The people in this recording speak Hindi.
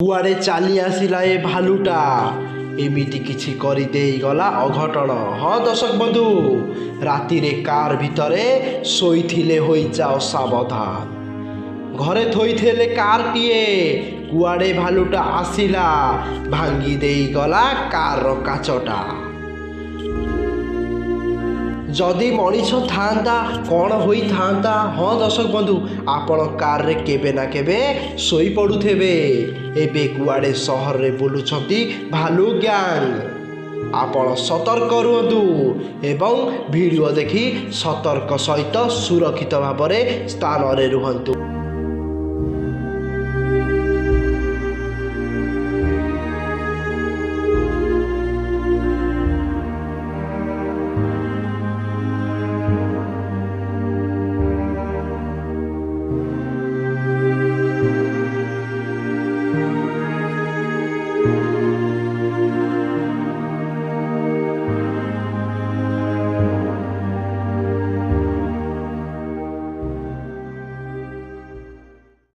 कुआड़े चाली आसिला ए भालुटा एमिति किछि करि देई गला अघटन। हाँ दर्शक बंधु, राति रे कार भितरे शोइथिले होई जाओ सावधान। घरे थोइथिले कारटिए कुआड़े भालुटा आसिला भांगी देई गला कार रो काचटा। जदि मनीष था कौन होई था। हाँ दर्शक बंधु, आपण कार रे केबे ना केबे सोई पड़ुथे। एबे कुआड़े सहर रे बुलुछंती भालू गैंग। आपण सतर्क रुहतु एवं वीडियो देखि सतर्क सहित सुरक्षित भाव स्थान रे रुहतु।